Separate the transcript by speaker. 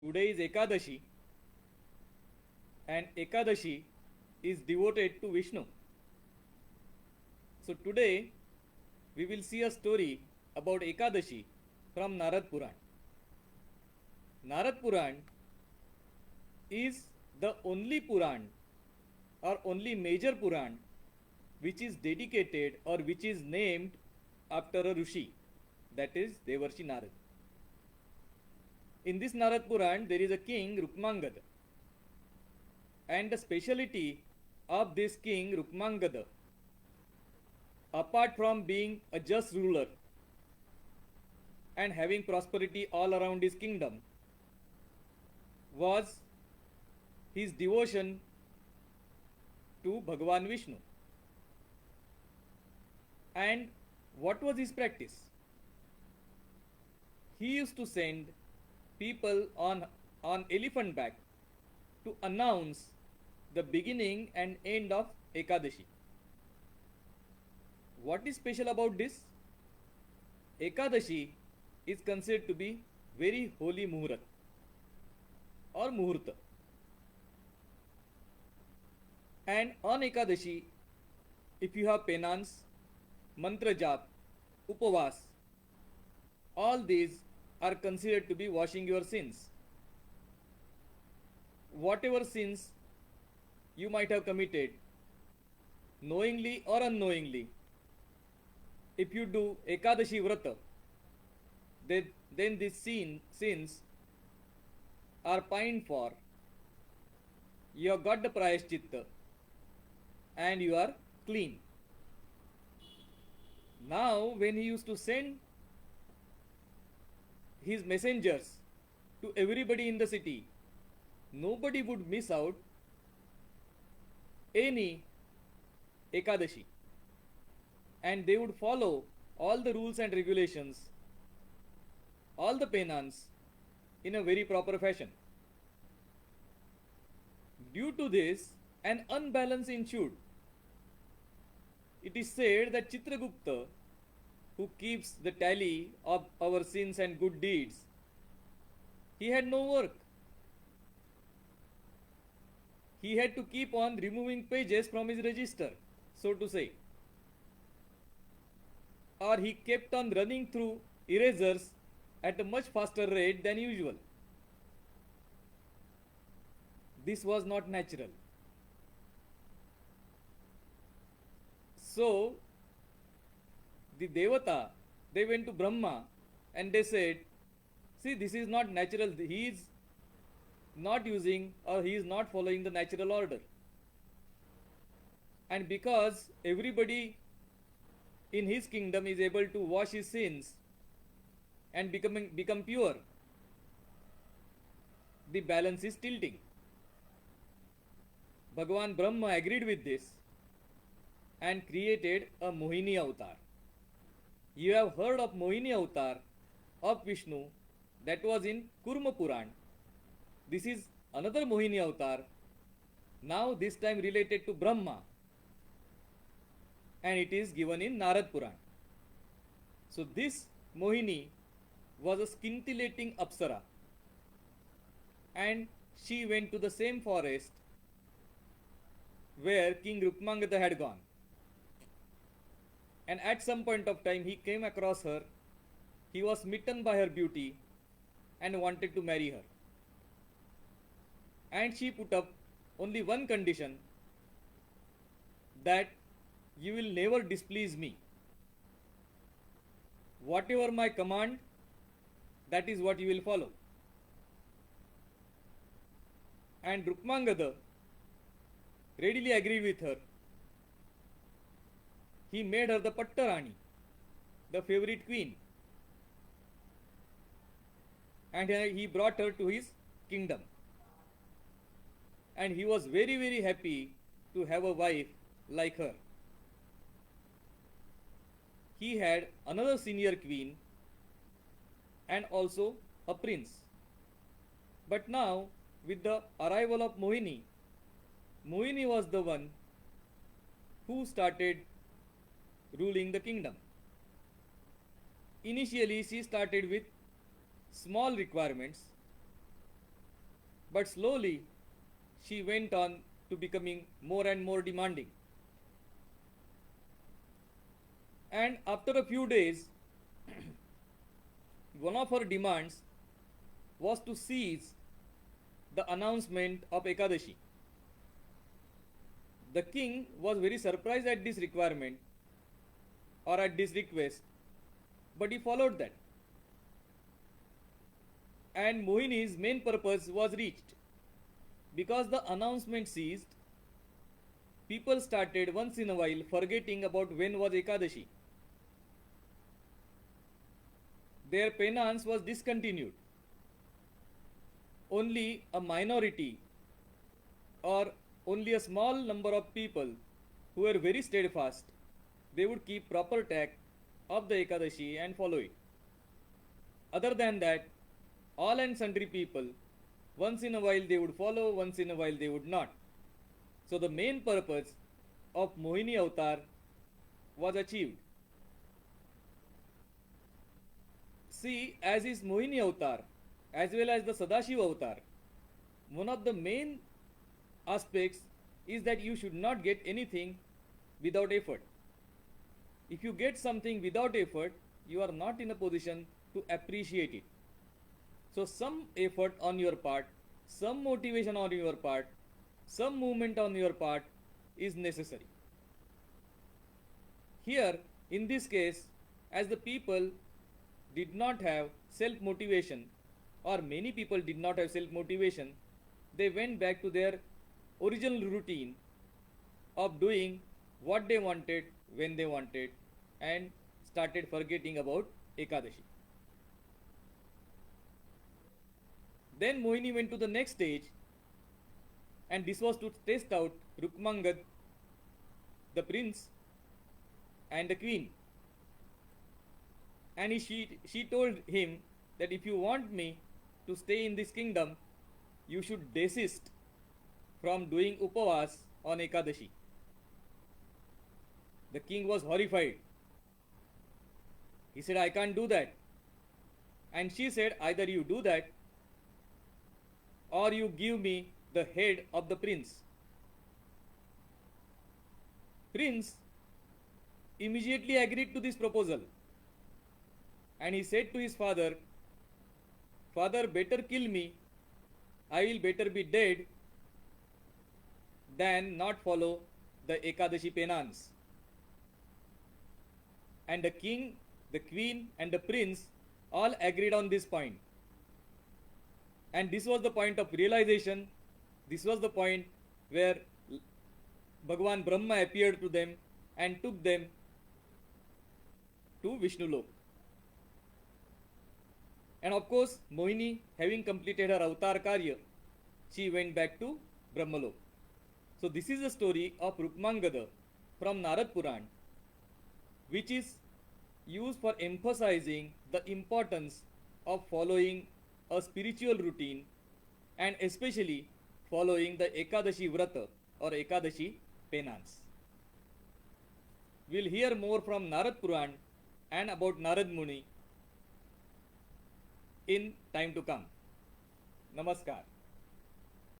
Speaker 1: Today is Ekadashi, and Ekadashi is devoted to Vishnu. So today we will see a story about Ekadashi from Narad Puran. Narad Puran is the only Puran or only major Puran which is dedicated or which is named after a Rishi, that is Devarshi Narad. In this Narad Puran, there is a king Rukmangada, and the speciality of this king Rukmangada, apart from being a just ruler and having prosperity all around his kingdom, was his devotion to Bhagavan Vishnu. And what was his practice? He used to send people on elephant back to announce the beginning and end of Ekadashi. What is special about this? Ekadashi is considered to be very holy Muhurat or Muhurta. And on Ekadashi, if you have penance, mantra jap, upavas, all these are considered to be washing your sins. Whatever sins you might have committed, knowingly or unknowingly, if you do Ekadashi Vrata, then these sins are pined for. You have got the prayashchitta and you are clean. Now, when he used to send his messengers to everybody in the city, nobody would miss out any Ekadashi, and they would follow all the rules and regulations, all the penance in a very proper fashion. Due to this, an unbalance ensued. It is said that Chitragupta, who keeps the tally of our sins and good deeds, he had no work. He had to keep on removing pages from his register, so to say. Or he kept on running through erasers at a much faster rate than usual. This was not natural. So, the Devata, they went to Brahma and they said, see, this is not natural. He is not using or he is not following the natural order. And because everybody in his kingdom is able to wash his sins and become pure, the balance is tilting. Bhagavan Brahma agreed with this and created a Mohini avatar. You have heard of Mohini avatar of Vishnu, that was in Kurma Puran. This is another Mohini avatar, now this time related to Brahma, and it is given in Narad Puran. So this Mohini was a scintillating Apsara, and she went to the same forest where King Rukmangada had gone. And at some point of time he came across her, he was smitten by her beauty and wanted to marry her. And she put up only one condition, that you will never displease me. Whatever my command, that is what you will follow. And Rukmangada readily agreed with her. He made her the Pattarani, the favorite queen, and he brought her to his kingdom. And he was very, very happy to have a wife like her. He had another senior queen and also a prince. But now, with the arrival of Mohini, Mohini was the one who started ruling the kingdom. Initially, she started with small requirements, But slowly, she went on to becoming more and more demanding. And after a few days, one of her demands was to cease the announcement of Ekadashi. The king was very surprised at this requirement or at this request, but he followed that. And Mohini's main purpose was reached. Because the announcement ceased, people started once in a while forgetting about when was Ekadashi. Their penance was discontinued. Only a minority or only a small number of people who were very steadfast, they would keep proper track of the Ekadashi and follow it. Other than that, all and sundry people, once in a while they would follow, once in a while they would not. So the main purpose of Mohini Avatar was achieved. See, as is Mohini Avatar, as well as the Sadashiva Avatar, one of the main aspects is that you should not get anything without effort. If you get something without effort, you are not in a position to appreciate it. So some effort on your part, some motivation on your part, some movement on your part is necessary. Here, in this case, as the people did not have self-motivation, or many people did not have self-motivation, they went back to their original routine of doing what they wanted when they wanted and started forgetting about Ekadashi. Then Mohini went to the next stage, and this was to test out Rukmangad, the prince, and the queen. And she told him that if you want me to stay in this kingdom, you should desist from doing upavas on Ekadashi. The king was horrified. He said, I can't do that. And she said, either you do that or you give me the head of the prince. Prince immediately agreed to this proposal. And he said to his father, Father, better kill me. I will better be dead than not follow the Ekadashi penance. And the king, the queen, and the prince all agreed on this point. And this was the point of realization. This was the point where Bhagavan Brahma appeared to them and took them to Vishnulok. And of course, Mohini, having completed her avatar karya, she went back to Brahmalok. So this is the story of Rukmangada from Narad Puran, which is used for emphasizing the importance of following a spiritual routine and especially following the Ekadashi Vrata or Ekadashi penance. We'll hear more from Narad Puran and about Narad Muni in time to come. Namaskar.